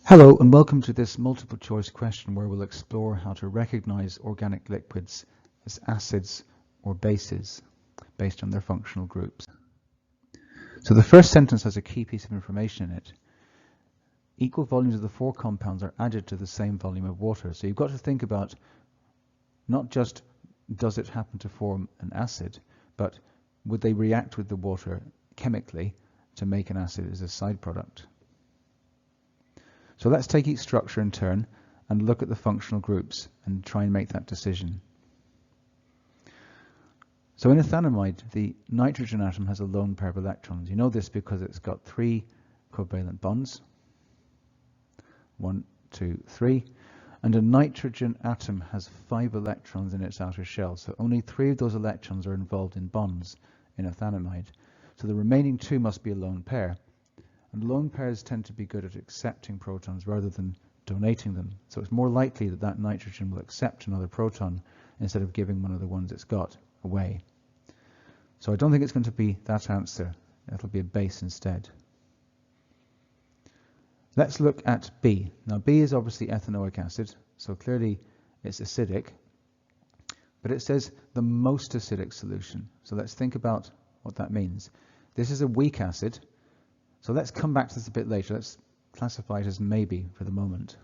Hello and welcome to this multiple choice question where we'll explore how to recognize organic liquids as acids or bases based on their functional groups. So the first sentence has a key piece of information in it. Equal volumes of the four compounds are added to the same volume of water. So you've got to think about not just does it happen to form an acid, but would they react with the water chemically to make an acid as a side product. So let's take each structure in turn and look at the functional groups and try and make that decision. So in ethanamide, the nitrogen atom has a lone pair of electrons. You know this because it's got 3 covalent bonds. 1, 2, 3. And a nitrogen atom has 5 electrons in its outer shell. So only 3 of those electrons are involved in bonds in ethanamide. So the remaining 2 must be a lone pair. And lone pairs tend to be good at accepting protons rather than donating them. So it's more likely that that nitrogen will accept another proton instead of giving one of the ones it's got away. So I don't think it's going to be that answer. It'll be a base instead. Let's look at B. Now B is obviously ethanoic acid, so clearly it's acidic. But it says the most acidic solution. So let's think about what that means. This is a weak acid. So let's come back to this a bit later. Let's classify it as maybe for the moment.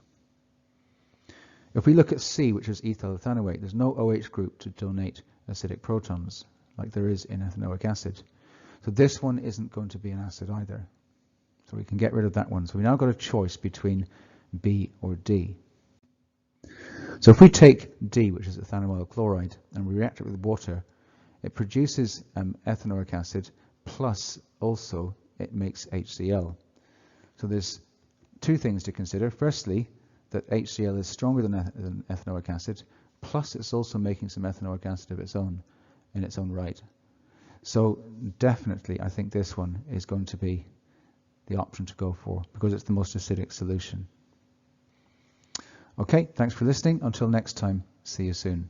If we look at C, which is ethyl ethanoate, there's no OH group to donate acidic protons like there is in ethanoic acid. So this one isn't going to be an acid either. So we can get rid of that one. So we now got a choice between B or D. So if we take D, which is ethanoyl chloride, and we react it with water, it produces ethanoic acid plus also it makes HCl. So there's 2 things to consider. Firstly, that HCl is stronger than ethanoic acid, plus it's also making some ethanoic acid of its own, in its own right. So definitely I think this one is going to be the option to go for because it's the most acidic solution. Okay, thanks for listening. Until next time, see you soon.